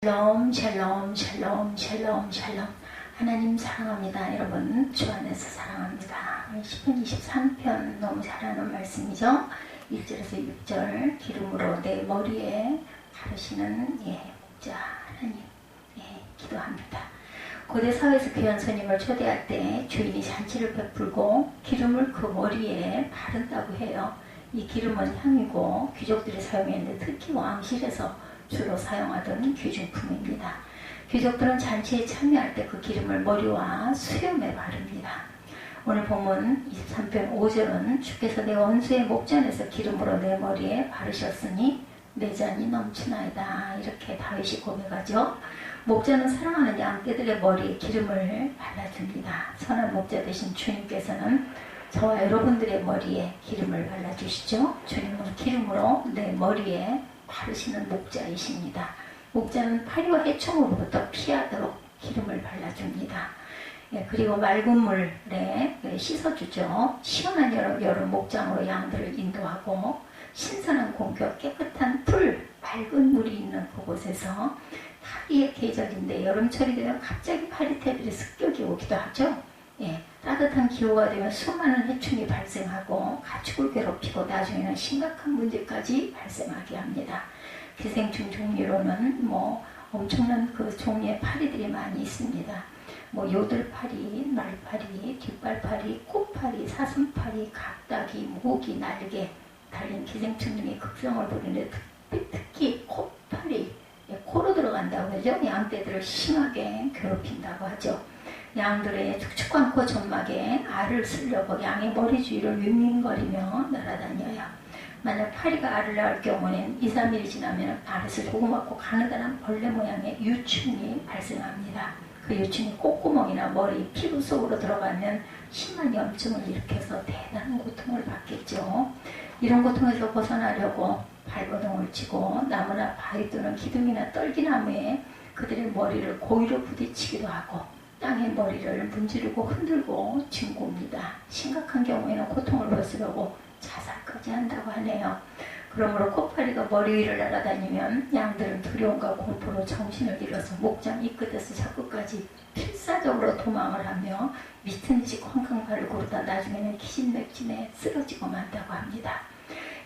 샬롬 샬롬 샬롬 샬롬 샬롬. 하나님 사랑합니다. 여러분 주 안에서 사랑합니다. 시편 23편 너무 잘하는 말씀이죠. 1절에서 6절 기름으로 내 머리에 바르시는 목자 하나님 기도합니다. 고대 사회에서 귀한 손님을 초대할 때 주인이 잔치를 베풀고 기름을 그 머리에 바른다고 해요. 이 기름은 향이고 귀족들이 사용했는데 특히 왕실에서 주로 사용하던 귀중품입니다. 귀족들은 잔치에 참여할 때 그 기름을 머리와 수염에 바릅니다. 오늘 본문 23편 5절은 주께서 내 원수의 목전에서 기름으로 내 머리에 바르셨으니 내 잔이 넘치나이다. 이렇게 다윗이 고백하죠. 목자는 사랑하는 양떼들의 머리에 기름을 발라줍니다. 선한 목자 되신 주님께서는 저와 여러분들의 머리에 기름을 발라주시죠. 주님은 기름으로 내 머리에 바르시는 목자이십니다. 목자는 파리와 해충으로부터 피하도록 기름을 발라줍니다. 그리고 맑은 물에 씻어주죠. 시원한 여름 목장으로 양들을 인도하고 신선한 공기, 깨끗한 풀, 맑은 물이 있는 그곳에서 파리의 계절인데 여름철이 되면 갑자기 파리떼들이 습격이 오기도 하죠. 따뜻한 기후가 되면 수많은 해충이 발생하고 가축을 괴롭히고 나중에는 심각한 문제까지 발생하게 합니다. 기생충 종류로는 엄청난 그 종류의 파리들이 많이 있습니다. 요들파리, 날파리, 뒷발파리, 꽃파리, 사슴파리, 각다기, 모기, 날개 달린 기생충 등의 극성을 부리는데 특히 꽃파리, 코로 들어간다고 하죠. 양떼들을 심하게 괴롭힌다고 하죠. 양들의 축축한 코 점막에 알을 쓰려고 양의 머리 주위를 윙윙거리며 날아다녀요. 만약 파리가 알을 낳을 경우에는 2, 3일이 지나면 알에서 조그맣고 가느다란 벌레 모양의 유충이 발생합니다. 그 유충이 콧구멍이나 머리, 피부 속으로 들어가면 심한 염증을 일으켜서 대단한 고통을 받겠죠. 이런 고통에서 벗어나려고 발버둥을 치고 나무나 바위 또는 기둥이나 떨기나무에 그들의 머리를 고의로 부딪히기도 하고 땅에 머리를 문지르고 흔들고 뒹굽니다. 심각한 경우에는 고통을 벗으려고 자살까지 한다고 하네요. 그러므로 코파리가 머리 위를 날아다니면 양들은 두려움과 공포로 정신을 잃어서 목장 이 끝에서 저 끝까지 필사적으로 도망을 하며 미친 듯이 쾅쾅발을 구르다 나중에는 기진맥진에 쓰러지고 만다고 합니다.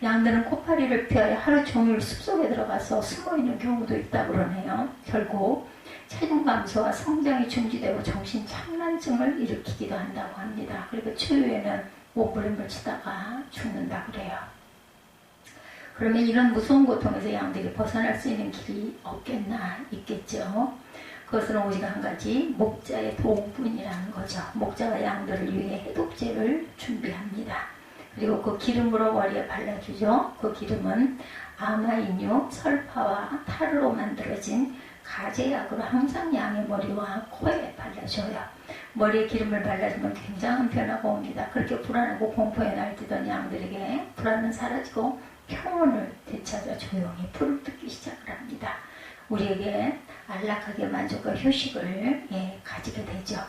양들은 코파리를 피하여 하루 종일 숲속에 들어가서 숨어있는 경우도 있다고 그러네요. 결국 체중 감소와 성장이 중지되고 정신착란증을 일으키기도 한다고 합니다. 그리고 추후에는 몸부림을 치다가 죽는다고 그래요. 그러면 이런 무서운 고통에서 양들이 벗어날 수 있는 길이 없겠나 있겠죠. 그것은 오직 한 가지 목자의 도움뿐이라는 거죠. 목자가 양들을 위해 해독제를 준비합니다. 그리고 그 기름으로 머리에 발라주죠. 그 기름은 아마인유, 설파와 타르로 만들어진 가제약으로 항상 양의 머리와 코에 발라줘요. 머리에 기름을 발라주면 굉장한 변화가 옵니다. 그렇게 불안하고 공포에 날뛰던 양들에게 불안은 사라지고 평온을 되찾아 조용히 풀을 뜯기 시작을 합니다. 우리에게 안락하게 만족과 휴식을 가지게 되죠.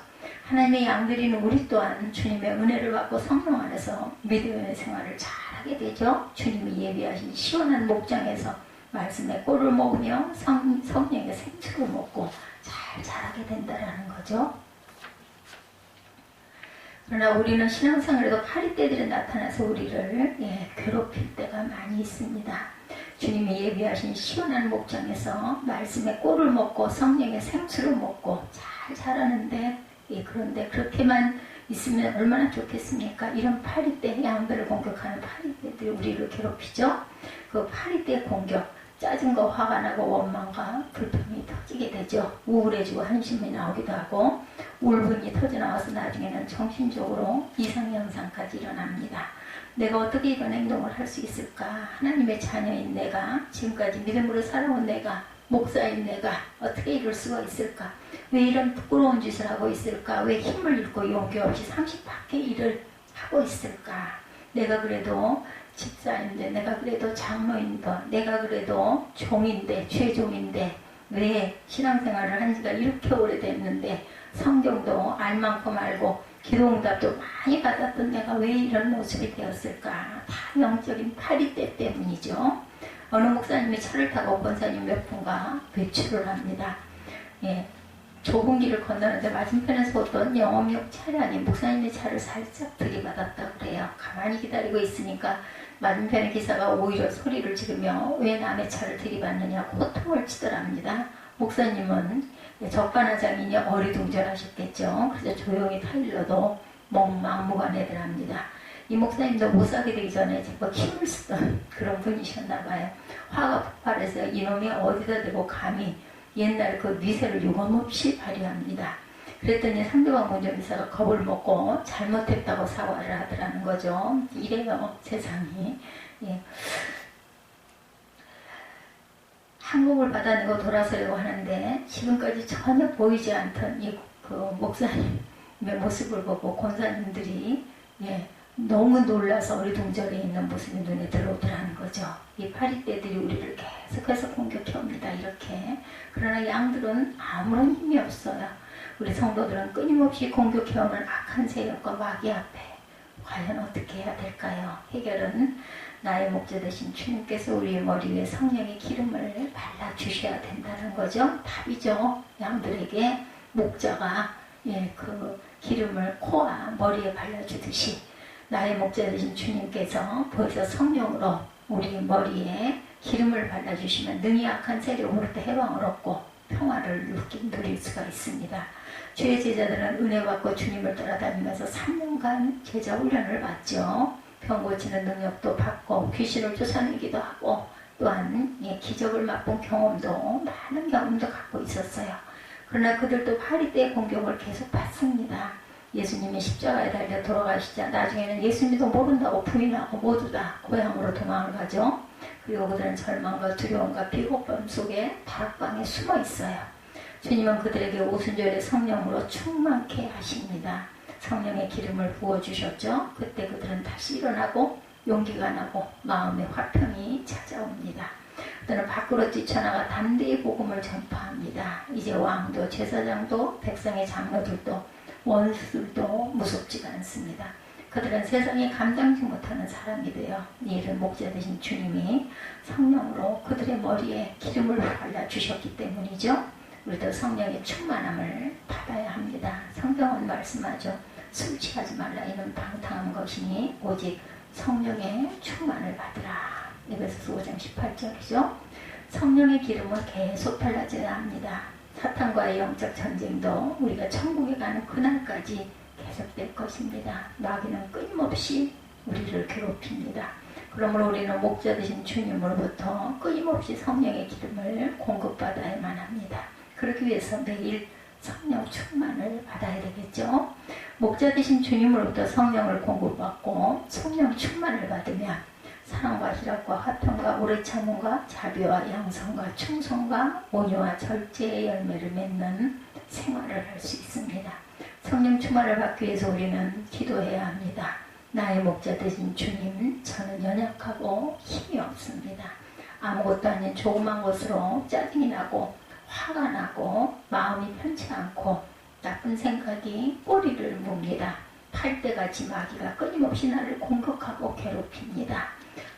하나님의 양들인 우리 또한 주님의 은혜를 받고 성령 안에서 믿음의 생활을 잘하게 되죠. 주님이 예비하신 시원한 목장에서 말씀의 꼴을 먹으며 성령의 생수를 먹고 잘 자라게 된다는 거죠. 그러나 우리는 신앙생활에도 파리떼들이 나타나서 우리를 괴롭힐 때가 많이 있습니다. 주님이 예비하신 시원한 목장에서 말씀의 꼴을 먹고 성령의 생수를 먹고 잘 자라는데 그런데 그렇게만 있으면 얼마나 좋겠습니까? 이런 파리떼 양들을 공격하는 파리떼들이 우리를 괴롭히죠. 그 파리떼 공격, 짜증과 화가 나고 원망과 불평이 터지게 되죠. 우울해지고 한심이 나오기도 하고 울분이 터져나와서 나중에는 정신적으로 이상현상까지 일어납니다. 내가 어떻게 이런 행동을 할 수 있을까? 하나님의 자녀인 내가, 지금까지 믿음으로 살아온 내가, 목사인 내가 어떻게 이럴 수가 있을까? 왜 이런 부끄러운 짓을 하고 있을까? 왜 힘을 잃고 용기 없이 30밖에 일을 하고 있을까? 내가 그래도 집사인데, 내가 그래도 장로인데, 내가 그래도 종인데, 죄종인데 왜 신앙생활을 한 지가 이렇게 오래됐는데 성경도 알 만큼 알고 기도응답도 많이 받았던 내가 왜 이런 모습이 되었을까? 다 영적인 파리떼 때문이죠. 어느 목사님이 차를 타고 권사님 몇 분과 외출을 합니다. 예, 좁은 길을 건너는데 맞은편에서 어떤 영업용 차량이 목사님의 차를 살짝 들이받았다고 그래요. 가만히 기다리고 있으니까 맞은편의 기사가 오히려 소리를 지르며 왜 남의 차를 들이받느냐고 호통을 치더랍니다. 목사님은 적반하장이니 어리둥절하셨겠죠. 그래서 조용히 타일러도 막무가내더랍니다. 이 목사님도 못 사게 되기 전에 제가 힘을 쓰던 그런 분이셨나봐요. 화가 폭발해서 이놈이 어디다 대고 감히 옛날 그 미세를 유감없이 발휘합니다. 그랬더니 상대방 운전기사가 겁을 먹고 잘못했다고 사과를 하더라는 거죠. 이래요, 세상이. 예. 항복을 받아내고 돌아서려고 하는데 지금까지 전혀 보이지 않던 이 그 목사님의 모습을 보고 권사님들이 너무 놀라서 어리둥절해 있는 모습이 눈에 들어오더라는 거죠. 이 파리떼들이 우리를 계속해서 공격해 옵니다. 이렇게. 그러나 양들은 아무런 힘이 없어요. 우리 성도들은 끊임없이 공격해 오는 악한 세력과 마귀 앞에 과연 어떻게 해야 될까요? 해결은 나의 목자 되신 주님께서 우리의 머리 위에 성령의 기름을 발라주셔야 된다는 거죠. 답이죠. 양들에게 목자가 그 기름을 코와 머리에 발라주듯이 나의 목자 되신 주님께서 벌써 성령으로 우리 머리에 기름을 발라주시면 능히 악한 세력으로부터 해방을 얻고 평화를 누릴 수가 있습니다. 주의 제자들은 은혜 받고 주님을 따라다니면서 3년간 제자 훈련을 받죠. 병 고치는 능력도 받고 귀신을 쫓아내기도 하고 또한 기적을 맛본 경험도 많은 경험도 갖고 있었어요. 그러나 그들도 파리떼의 공격을 계속 받습니다. 예수님이 십자가에 달려 돌아가시자 나중에는 예수님도 모른다고 부인하고 모두 다 고향으로 도망을 가죠. 그리고 그들은 절망과 두려움과 비겁함 속에 다락방에 숨어 있어요. 주님은 그들에게 오순절에 성령으로 충만케 하십니다. 성령의 기름을 부어주셨죠. 그때 그들은 다시 일어나고 용기가 나고 마음의 화평이 찾아옵니다. 그들은 밖으로 뛰쳐나가 담대히 복음을 전파합니다. 이제 왕도 제사장도 백성의 장로들도 원수들도 무섭지가 않습니다. 그들은 세상에 감당지 못하는 사람이 되어 이를 목자 되신 주님이 성령으로 그들의 머리에 기름을 발라주셨기 때문이죠. 우리도 성령의 충만함을 받아야 합니다. 성경은 말씀하죠. 술 취하지 말라. 이는 방탕한 것이니 오직 성령의 충만을 받으라. 에베소서 5장 18절이죠. 성령의 기름은 계속 발라져야 합니다. 사탄과의 영적 전쟁도 우리가 천국에 가는 그날까지 계속될 것입니다. 마귀는 끊임없이 우리를 괴롭힙니다. 그러므로 우리는 목자 되신 주님으로부터 끊임없이 성령의 기름을 공급받아야만 합니다. 그러기 위해서 매일 성령 충만을 받아야 되겠죠. 목자 되신 주님으로부터 성령을 공급받고 성령 충만을 받으면 사랑과 희락과 화평과 오래 참음과 자비와 양성과 충성과 온유와 절제의 열매를 맺는 생활을 할 수 있습니다. 성령 충만을 받기 위해서 우리는 기도해야 합니다. 나의 목자 되신 주님, 저는 연약하고 힘이 없습니다. 아무것도 아닌 조그만 것으로 짜증이 나고 화가 나고 마음이 편치 않고 나쁜 생각이 꼬리를 뭅니다. 팔대같이 마귀가 끊임없이 나를 공격하고 괴롭힙니다.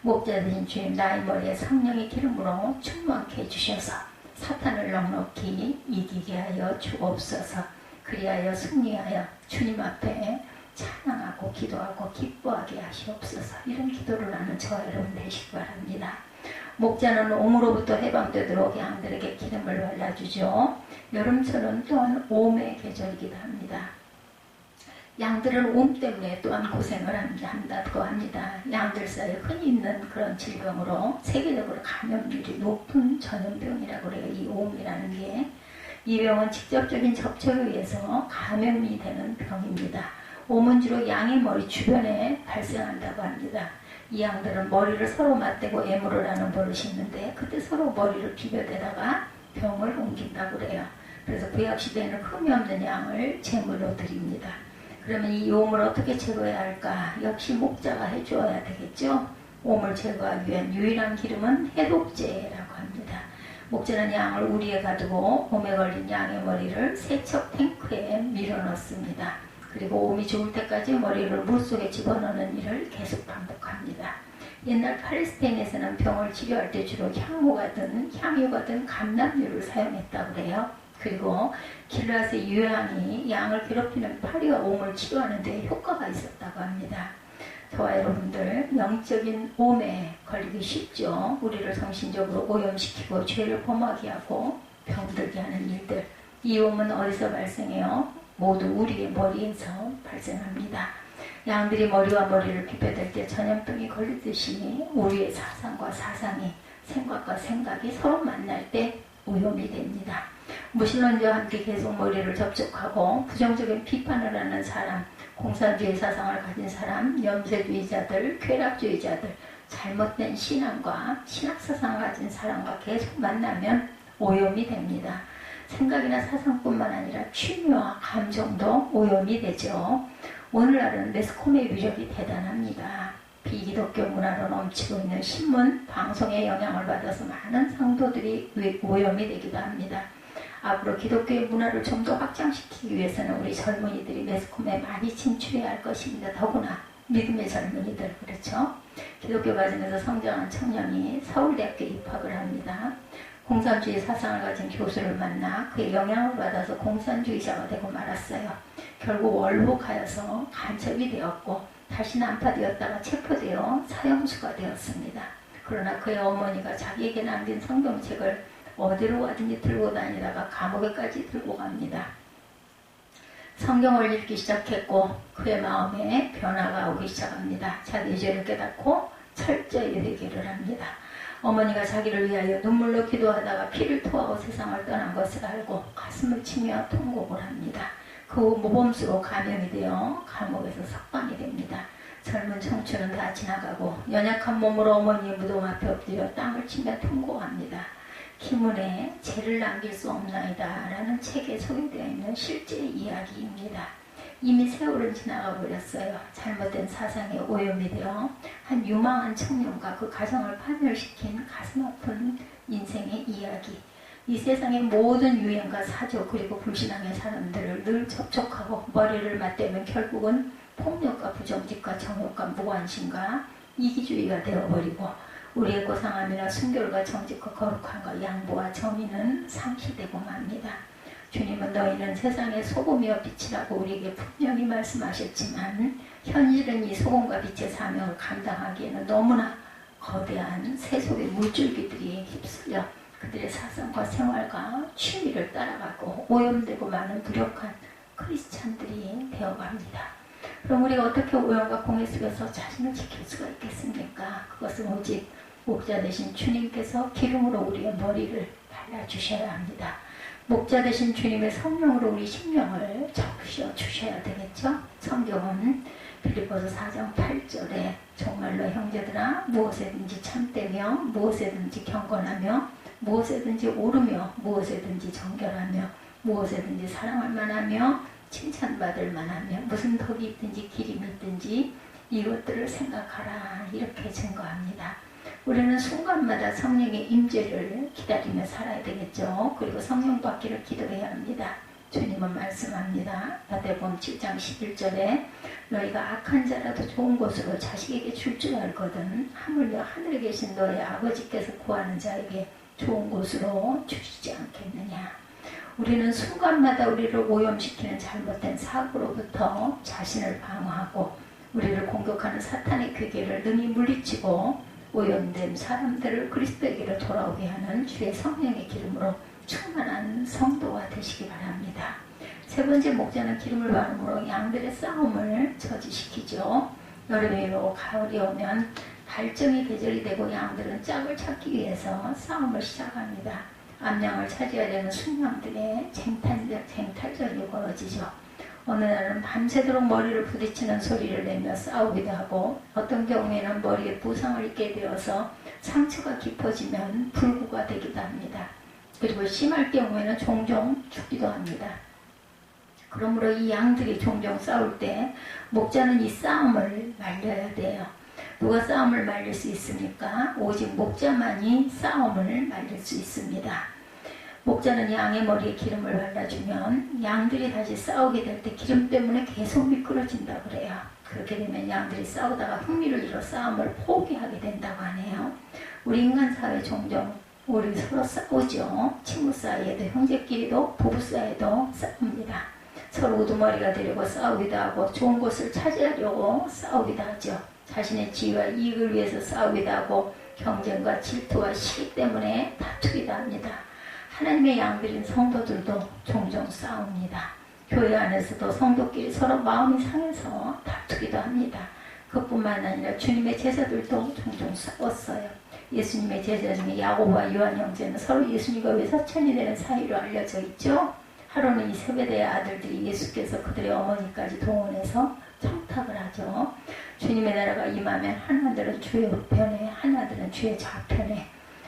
목자 되신 주님, 나의 머리에 성령의 기름으로 충만케 해주셔서 사탄을 넉넉히 이기게 하여 주옵소서. 그리하여 승리하여 주님 앞에 찬양하고 기도하고 기뻐하게 하시옵소서. 이런 기도를 하는 저와 여러분 되시기 바랍니다. 목자는 옴으로부터 해방되도록 양들에게 기름을 발라주죠. 여름철은 또한 옴의 계절이기도 합니다. 양들은 옴 때문에 또한 고생을 한다고 합니다. 양들 사이에 흔히 있는 그런 질병으로 세계적으로 감염률이 높은 전염병이라고 그래요. 이 옴이라는 게. 이 병은 직접적인 접촉에 의해서 감염이 되는 병입니다. 옴은 주로 양의 머리 주변에 발생한다고 합니다. 이 양들은 머리를 서로 맞대고 애무를 하는 버릇이 있는데 그때 서로 머리를 비벼대다가 병을 옮긴다고 그래요. 그래서 구약시대에는 흠이 없는 양을 제물로 드립니다. 그러면 이 옴을 어떻게 제거해야 할까? 역시 목자가 해주어야 되겠죠. 옴을 제거하기 위한 유일한 기름은 해독제라고 합니다. 목자는 양을 우리에 가두고 옴에 걸린 양의 머리를 세척 탱크에 밀어넣습니다. 그리고 옴이 죽을 때까지 머리를 물속에 집어넣는 일을 계속 반복합니다. 옛날 팔레스타인에서는 병을 치료할 때 주로 향유가 든 감람유를 사용했다고 그래요. 그리고 길르앗의 유향이 양을 괴롭히는 파리와 옴을 치료하는 데 효과가 있었다고 합니다. 저와 여러분들 영적인 옴에 걸리기 쉽죠. 우리를 정신적으로 오염시키고 죄를 범하게 하고 병들게 하는 일들. 이 옴은 어디서 발생해요? 모두 우리의 머리에서 발생합니다. 양들이 머리와 머리를 비벼댈 때 전염병이 걸리듯이 우리의 사상과 사상이, 생각과 생각이 서로 만날 때 오염이 됩니다. 무신론자와 함께 계속 머리를 접촉하고 부정적인 비판을 하는 사람, 공산주의 사상을 가진 사람, 염세주의자들, 쾌락주의자들, 잘못된 신앙과 신학사상을 가진 사람과 계속 만나면 오염이 됩니다. 생각이나 사상뿐만 아니라 취미와 감정도 오염이 되죠. 오늘날은 매스컴의 위력이 대단합니다. 비기독교 문화로 넘치고 있는 신문, 방송의 영향을 받아서 많은 성도들이 오염이 되기도 합니다. 앞으로 기독교의 문화를 좀 더 확장시키기 위해서는 우리 젊은이들이 매스컴에 많이 진출해야 할 것입니다. 더구나 믿음의 젊은이들, 그렇죠? 기독교 과정에서 성장한 청년이 서울대학교에 입학을 합니다. 공산주의 사상을 가진 교수를 만나 그의 영향을 받아서 공산주의자가 되고 말았어요. 결국 월북하여서 간첩이 되었고 다시 난파되었다가 체포되어 사형수가 되었습니다. 그러나 그의 어머니가 자기에게 남긴 성경책을 어디로 가든지 들고 다니다가 감옥에까지 들고 갑니다. 성경을 읽기 시작했고 그의 마음에 변화가 오기 시작합니다. 자기의 죄를 깨닫고 철저히 회개를 합니다. 어머니가 자기를 위하여 눈물로 기도하다가 피를 토하고 세상을 떠난 것을 알고 가슴을 치며 통곡을 합니다. 그 후 모범수로 감형이 되어 감옥에서 석방이 됩니다. 젊은 청춘은 다 지나가고 연약한 몸으로 어머니의 무덤 앞에 엎드려 땅을 치며 통곡합니다. 김은혜의 죄를 남길 수 없나이다 라는 책에 소개되어 있는 실제 이야기입니다. 이미 세월은 지나가 버렸어요. 잘못된 사상에 오염이 되어 한 유망한 청년과 그 가정을 파멸시킨 가슴 아픈 인생의 이야기. 이 세상의 모든 유행과 사조 그리고 불신앙의 사람들을 늘 접촉하고 머리를 맞대면 결국은 폭력과 부정직과 정욕과 무관심과 이기주의가 되어버리고 우리의 고상함이나 순결과 정직과 거룩함과 양보와 정의는 상실되고 맙니다. 주님은 너희는 세상의 소금이여 빛이라고 우리에게 분명히 말씀하셨지만 현실은 이 소금과 빛의 사명을 감당하기에는 너무나 거대한 세속의 물줄기들이 휩쓸려 그들의 사상과 생활과 취미를 따라가고 오염되고 많은 무력한 크리스찬들이 되어갑니다. 그럼 우리가 어떻게 오염과 공해 속에서 자신을 지킬 수가 있겠습니까? 그것은 오직 목자 되신 주님께서 기름으로 우리의 머리를 발라주셔야 합니다. 목자 되신 주님의 성령으로 우리 심령을 적셔 주셔야 되겠죠? 성경은 빌립보서 4장 8절에 정말로 형제들아 무엇에든지 참되며 무엇에든지 경건하며 무엇에든지 오르며 무엇에든지 정결하며 무엇에든지 사랑할 만하며 칭찬받을 만하며 무슨 덕이 있든지 기림이 있든지 이것들을 생각하라 이렇게 증거합니다. 우리는 순간마다 성령의 임재를 기다리며 살아야 되겠죠. 그리고 성령 받기를 기도해야 합니다. 주님은 말씀합니다. 마태복음 7장 11절에 너희가 악한 자라도 좋은 것으로 자식에게 줄 줄 알거든 하물며 하늘에 계신 너희 아버지께서 구하는 자에게 좋은 곳으로 주시지 않겠느냐. 우리는 순간마다 우리를 오염시키는 잘못된 사고로부터 자신을 방어하고 우리를 공격하는 사탄의 괴계를 능히 물리치고 오염된 사람들을 그리스도에게로 돌아오게 하는 주의 성령의 기름으로 충만한 성도가 되시기 바랍니다. 세 번째 목자는 기름을 바름으로 양들의 싸움을 저지시키죠. 여름이 오고 가을이 오면 발정의 계절이 되고 양들은 짝을 찾기 위해서 싸움을 시작합니다. 암양을 차지해야 되는 순양들의 쟁탈전이 벌어지죠. 어느 날은 밤새도록 머리를 부딪히는 소리를 내며 싸우기도 하고 어떤 경우에는 머리에 부상을 입게 되어서 상처가 깊어지면 불구가 되기도 합니다. 그리고 심할 경우에는 종종 죽기도 합니다. 그러므로 이 양들이 종종 싸울 때 목자는 이 싸움을 말려야 돼요. 누가 싸움을 말릴 수 있습니까? 오직 목자만이 싸움을 말릴 수 있습니다. 목자는 양의 머리에 기름을 발라주면 양들이 다시 싸우게 될 때 기름 때문에 계속 미끄러진다고 그래요. 그렇게 되면 양들이 싸우다가 흥미를 잃어 싸움을 포기하게 된다고 하네요. 우리 인간 사회 종종 우리 서로 싸우죠. 친구 사이에도 형제끼리도 부부 사이에도 싸웁니다. 서로 우두머리가 되려고 싸우기도 하고 좋은 곳을 차지하려고 싸우기도 하죠. 자신의 지위와 이익을 위해서 싸우기도 하고 경쟁과 질투와 시기 때문에 다투기도 합니다. 하나님의 양들인 성도들도 종종 싸웁니다. 교회 안에서도 성도끼리 서로 마음이 상해서 다투기도 합니다. 그뿐만 아니라 주님의 제자들도 종종 싸웠어요. 예수님의 제자 중에 야고보와 요한 형제는 서로 예수님과 외사촌이 되는 사이로 알려져 있죠. 하루는 이 세베대의 아들들이 예수께서 그들의 어머니까지 동원해서 청탁을 하죠. 주님의 나라가 임하면 하나들은 주의 우편에 하나들은 주의 좌편에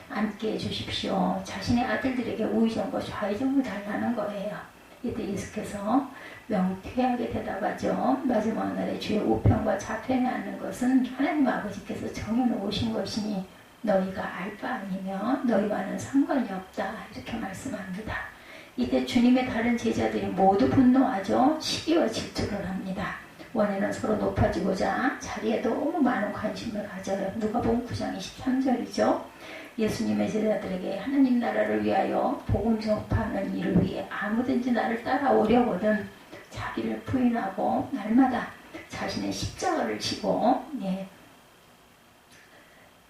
앉게 해주십시오. 자신의 아들들에게 우의정과 좌의정을 달라는 거예요. 이때 예수께서 명쾌하게 대답하죠. 마지막 날에 주의 우편과 좌편에 앉는 것은 하나님 아버지께서 정해놓으신 것이니 너희가 알 바 아니며 너희와는 상관이 없다. 이렇게 말씀합니다. 이때 주님의 다른 제자들이 모두 분노하죠. 시기와 질투를 합니다. 원인은 서로 높아지고자 자리에 너무 많은 관심을 가져요. 누가복음 9장 23절이죠. 예수님의 제자들에게 하나님 나라를 위하여 복음 전파하는 일을 위해 아무든지 나를 따라오려거든 자기를 부인하고 날마다 자신의 십자가를 지고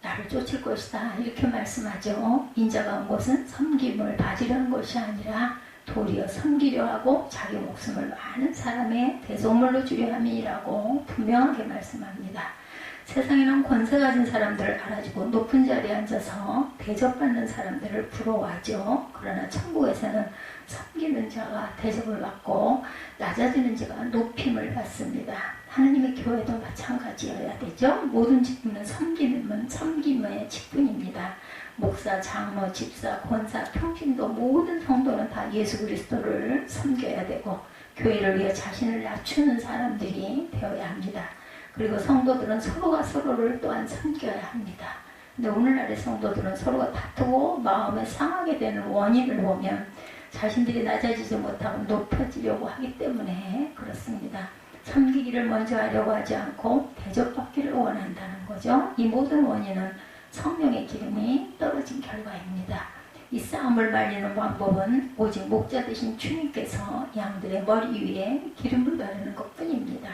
나를 쫓을 것이다. 이렇게 말씀하죠. 인자가 온 것은 섬김을 받으려는 것이 아니라 도리어 섬기려 하고 자기 목숨을 많은 사람의 대속물로 주려 함이라고 분명하게 말씀합니다. 세상에는 권세 가진 사람들을 알아주고 높은 자리에 앉아서 대접받는 사람들을 부러워하죠. 그러나 천국에서는 섬기는 자가 대접을 받고 낮아지는 자가 높임을 받습니다. 하나님의 교회도 마찬가지여야 되죠. 모든 직분은 섬김의 직분입니다. 목사, 장로, 집사, 권사, 평신도 모든 성도는 다 예수 그리스도를 섬겨야 되고 교회를 위해 자신을 낮추는 사람들이 되어야 합니다. 그리고 성도들은 서로가 서로를 또한 섬겨야 합니다. 근데 오늘날의 성도들은 서로가 다투고 마음에 상하게 되는 원인을 보면 자신들이 낮아지지 못하고 높아지려고 하기 때문에 그렇습니다. 섬기기를 먼저 하려고 하지 않고 대접받기를 원한다는 거죠. 이 모든 원인은 성령의 기름이 떨어진 결과입니다. 이 싸움을 말리는 방법은 오직 목자 되신 주님께서 양들의 머리 위에 기름을 바르는 것뿐입니다.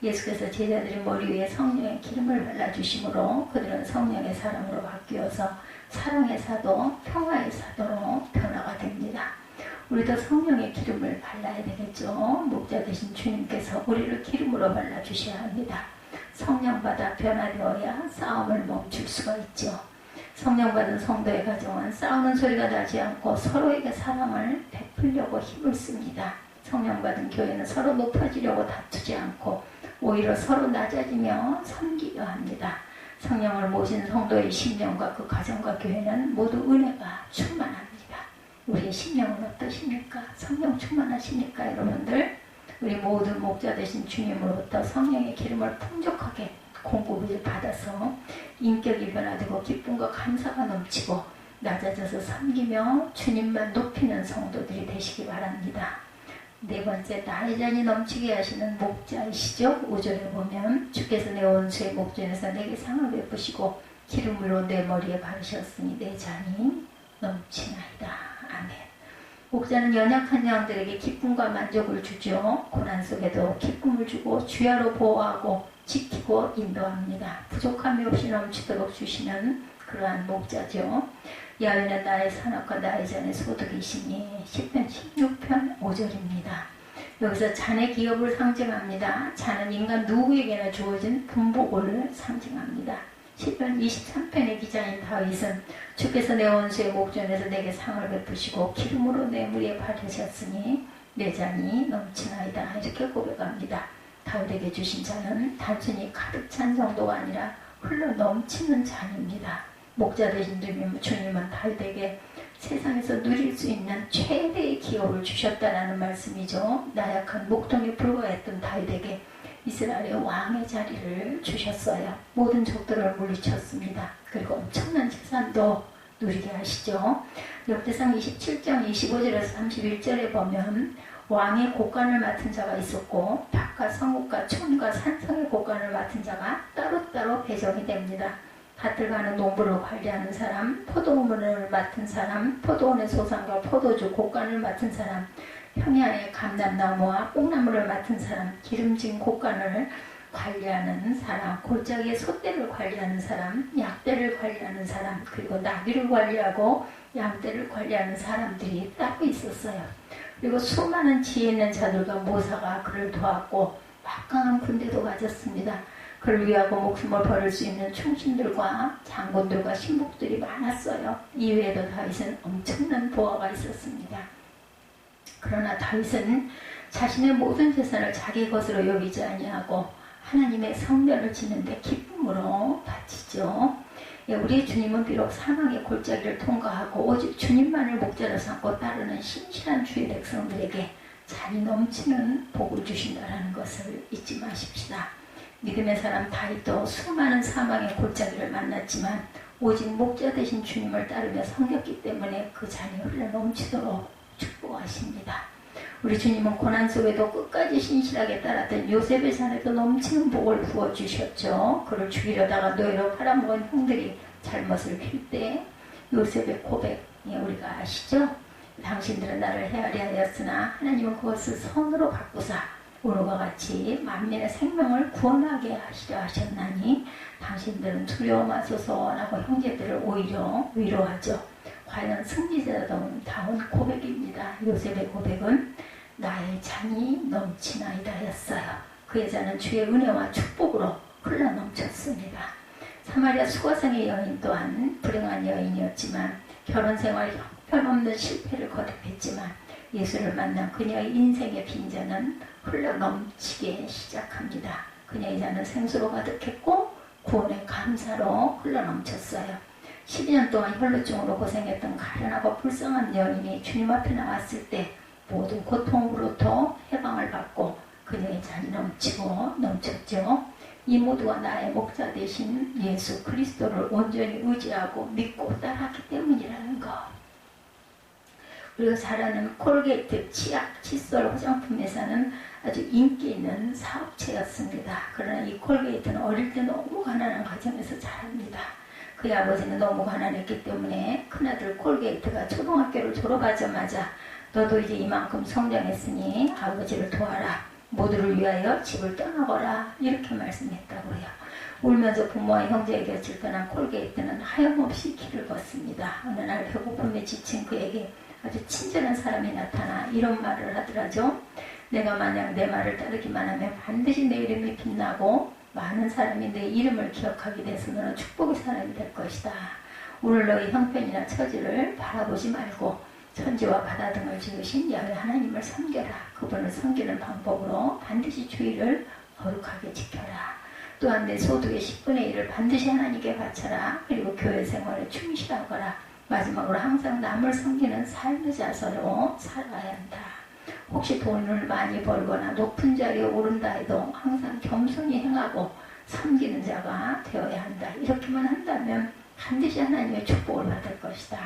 예수께서 제자들의 머리 위에 성령의 기름을 발라주심으로 그들은 성령의 사람으로 바뀌어서 사랑의 사도, 평화의 사도로 변화가 됩니다. 우리도 성령의 기름을 발라야 되겠죠. 목자 되신 주님께서 우리를 기름으로 발라주셔야 합니다. 성령 받아 변화되어야 싸움을 멈출 수가 있죠. 성령 받은 성도의 가정은 싸우는 소리가 나지 않고 서로에게 사랑을 베풀려고 힘을 씁니다. 성령 받은 교회는 서로 높아지려고 다투지 않고 오히려 서로 낮아지며 섬기려 합니다. 성령을 모신 성도의 심령과 그 가정과 교회는 모두 은혜가 충만합니다. 우리의 심령은 어떠십니까? 성령 충만하십니까? 여러분들 우리 모든 목자 되신 주님으로부터 성령의 기름을 풍족하게 공급을 받아서 인격이 변화되고 기쁨과 감사가 넘치고 낮아져서 섬기며 주님만 높이는 성도들이 되시기 바랍니다. 네 번째, 나의 잔이 넘치게 하시는 목자이시죠. 5절에 보면 주께서 내 원수의 목전에서 내게 상을 베푸시고 기름으로 내 머리에 바르셨으니 내 잔이 넘치나이다. 아멘. 목자는 연약한 양들에게 기쁨과 만족을 주죠. 고난 속에도 기쁨을 주고 주야로 보호하고 지키고 인도합니다. 부족함이 없이 넘치도록 주시는 그러한 목자죠. 야훼는 나의 산업과 나의 잔의 소득이시니 10편 16편 5절입니다. 여기서 잔의 기업을 상징합니다. 잔은 인간 누구에게나 주어진 분복을 상징합니다. 10편 23편의 기자인 다윗은 주께서 내 원수의 목전에서 내게 상을 베푸시고 기름으로 내 머리에 바르셨으니 내 잔이 넘치나이다. 이렇게 고백합니다. 다윗에게 주신 잔은 단순히 가득 찬 정도가 아니라 흘러 넘치는 잔입니다. 목자 되신 주님은 다윗에게 세상에서 누릴 수 있는 최대의 기업을 주셨다라는 말씀이죠. 나약한 목동에 불과했던 다윗에게 이스라엘의 왕의 자리를 주셨어요. 모든 적들을 물리쳤습니다. 그리고 엄청난 재산도 누리게 하시죠. 역대상 27장 25절에서 31절에 보면 왕의 곳간을 맡은 자가 있었고 밭과 성읍과 촌과 산성의 곳간을 맡은 자가 따로따로 배정이 됩니다. 밭을 가는 농부를 관리하는 사람, 포도원을 맡은 사람, 포도원의 소산과 포도주 곳간을 맡은 사람, 평야의 감람나무와 뽕나무를 맡은 사람, 기름진 곳간을 관리하는 사람, 골짜기의 소떼를 관리하는 사람, 약대를 관리하는 사람, 그리고 나귀를 관리하고 양떼를 관리하는 사람들이 따로 있었어요. 그리고 수많은 지혜 있는 자들과 모사가 그를 도왔고 막강한 군대도 가졌습니다. 그를 위하고 목숨을 버릴 수 있는 충신들과 장군들과 신복들이 많았어요. 이외에도 다윗은 엄청난 보화가 있었습니다. 그러나 다윗은 자신의 모든 재산을 자기 것으로 여기지 아니하고 하나님의 성전을 짓는데 기쁨으로 바치죠. 우리 주님은 비록 사망의 골짜기를 통과하고 오직 주님만을 목자로 삼고 따르는 신실한 주의 백성들에게 잔이 넘치는 복을 주신다는 것을 잊지 마십시다. 믿음의 사람 다윗도 수많은 사망의 골짜기를 만났지만 오직 목자 되신 주님을 따르며 섬겼기 때문에 그 잔이 흘러 넘치도록 축복하십니다. 우리 주님은 고난 속에도 끝까지 신실하게 따랐던 요셉의 잔에도 넘치는 복을 부어주셨죠. 그를 죽이려다가 노예로 팔아먹은 형들이 잘못을 필 때 요셉의 고백, 우리가 아시죠? 당신들은 나를 헤아려 하였으나 하나님은 그것을 선으로 바꾸사 오늘과 같이 만민의 생명을 구원하게 하시려 하셨나니 당신들은 두려워 마소서 라고 형제들을 오히려 위로하죠. 과연 승리자다운 고백입니다. 요셉의 고백은 나의 잔이 넘치나이다 였어요. 그의 잔은 주의 은혜와 축복으로 흘러 넘쳤습니다. 사마리아 수가성의 여인 또한 불행한 여인이었지만 결혼생활 형편없는 실패를 거듭했지만 예수를 만난 그녀의 인생의 빈잔은 흘러 넘치게 시작합니다. 그녀의 잔은 생수로 가득했고 구원의 감사로 흘러 넘쳤어요. 12년 동안 혈루증으로 고생했던 가련하고 불쌍한 여인이 주님 앞에 나왔을 때 모든 고통으로부터 해방을 받고 그녀의 잔이 넘치고 넘쳤죠. 이 모두가 나의 목자 되신 예수 그리스도를 온전히 의지하고 믿고 따랐기 때문이라는 것. 우리가 잘 아는 콜게이트 치약, 칫솔, 화장품 회사는 아주 인기 있는 사업체였습니다. 그러나 이 콜게이트는 어릴 때 너무 가난한 가정에서 자랍니다. 그의 아버지는 너무 가난했기 때문에 큰아들 콜게이트가 초등학교를 졸업하자마자 너도 이제 이만큼 성장했으니 아버지를 도와라. 모두를 위하여 집을 떠나거라. 이렇게 말씀했다고 해요. 울면서 부모와 형제의 곁을 떠난 콜게이트는 하염없이 길을 걷습니다. 어느 날 배고픔에 지친 그에게 아주 친절한 사람이 나타나 이런 말을 하더라죠. 내가 만약 내 말을 따르기만 하면 반드시 내 이름이 빛나고 많은 사람이 내 이름을 기억하게 돼서 너는 축복의 사람이 될 것이다. 오늘 너의 형편이나 처지를 바라보지 말고 천지와 바다 등을 지으신 야훼 하나님을 섬겨라. 그분을 섬기는 방법으로 반드시 주의를 거룩하게 지켜라. 또한 내 소득의 10분의 1을 반드시 하나님께 바쳐라. 그리고 교회 생활에 충실하거라. 마지막으로 항상 남을 섬기는 삶의 자세로 살아야 한다. 혹시 돈을 많이 벌거나 높은 자리에 오른다 해도 항상 겸손히 행하고 섬기는 자가 되어야 한다. 이렇게만 한다면 반드시 하나님의 축복을 받을 것이다.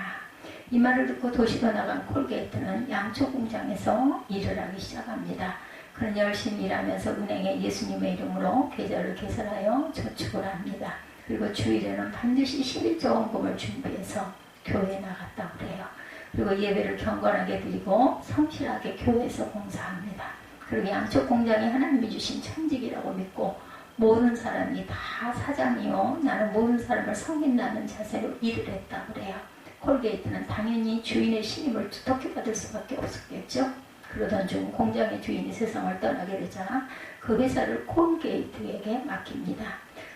이 말을 듣고 도시로 나간 콜게이트는 양초 공장에서 일을 하기 시작합니다. 그는 열심히 일하면서 은행에 예수님의 이름으로 계좌를 개설하여 저축을 합니다. 그리고 주일에는 반드시 11조원금을 준비해서 교회에 나갔다고 그래요. 그리고 예배를 경건하게 드리고 성실하게 교회에서 봉사합니다. 그리고 양쪽 공장이 하나님이 주신 천직이라고 믿고 모든 사람이 다 사장이요 나는 모든 사람을 섬긴다는 자세로 일을 했다고 그래요. 콜게이트는 당연히 주인의 신임을 두텁게 받을 수밖에 없었겠죠. 그러던 중 공장의 주인이 세상을 떠나게 되자 그 회사를 콜게이트에게 맡깁니다.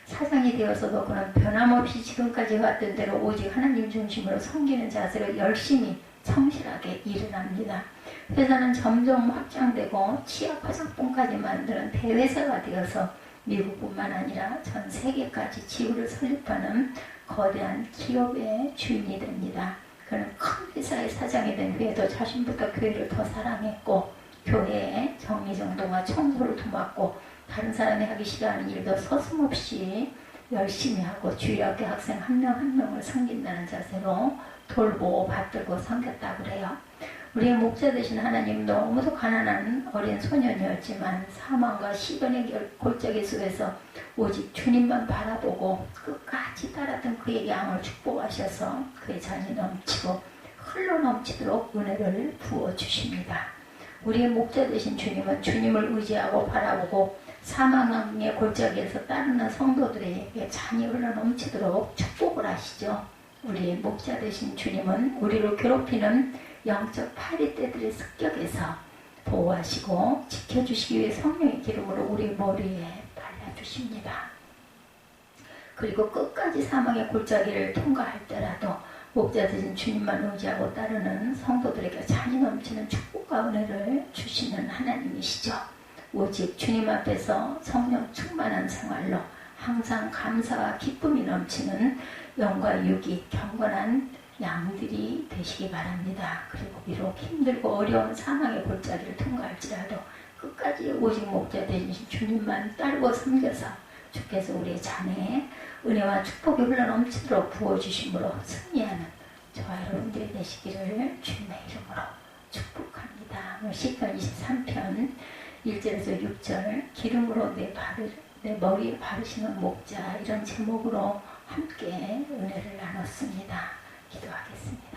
사장이 되어서도 그는 변함없이 지금까지 왔던 대로 오직 하나님 중심으로 섬기는 자세로 열심히 성실하게 일을 합니다. 회사는 점점 확장되고 치약 화장품까지 만드는 대회사가 되어서 미국뿐만 아니라 전 세계까지 지구를 설립하는 거대한 기업의 주인이 됩니다. 그는 큰 회사의 사장이 된 후에도 자신보다 교회를 더 사랑했고 교회의 정리정돈과 청소를 도맡고 다른 사람이 하기 싫어하는 일도 서슴없이 열심히 하고 주일학교 학생 한 명 한 명을 섬긴다는 자세로 돌보고 받들고 섬겼다고 그래요. 우리의 목자 되신 하나님, 너무도 가난한 어린 소년이었지만 사망과 시련의 골짜기 속에서 오직 주님만 바라보고 끝까지 따랐던 그의 양을 축복하셔서 그의 잔이 넘치고 흘러넘치도록 은혜를 부어주십니다. 우리의 목자 되신 주님은 주님을 의지하고 바라보고 사망의 골짜기에서 따르는 성도들에게 잔이 흘러넘치도록 축복을 하시죠. 우리의 목자 되신 주님은 우리를 괴롭히는 영적 파리떼들의 습격에서 보호하시고 지켜주시기 위해 성령의 기름으로 우리 머리에 발라주십니다. 그리고 끝까지 사망의 골짜기를 통과할 때라도 목자 되신 주님만 의지하고 따르는 성도들에게 잔이 넘치는 축복과 은혜를 주시는 하나님이시죠. 오직 주님 앞에서 성령 충만한 생활로 항상 감사와 기쁨이 넘치는 영과 육이 경건한 양들이 되시기 바랍니다. 그리고 비록 힘들고 어려운 사망의 골짜기를 통과할지라도 끝까지 오직 목자 되신 주님만 따르고 섬겨서 주께서 우리의 잔에 은혜와 축복이 흘러넘치도록 부어주심으로 승리하는 저와 여러분들이 되시기를 주님의 이름으로 축복합니다. 시편 23편 1절에서 6절 기름으로 내 머리에 바르시는 목자, 이런 제목으로 함께 은혜를 나눴습니다. 기도하겠습니다.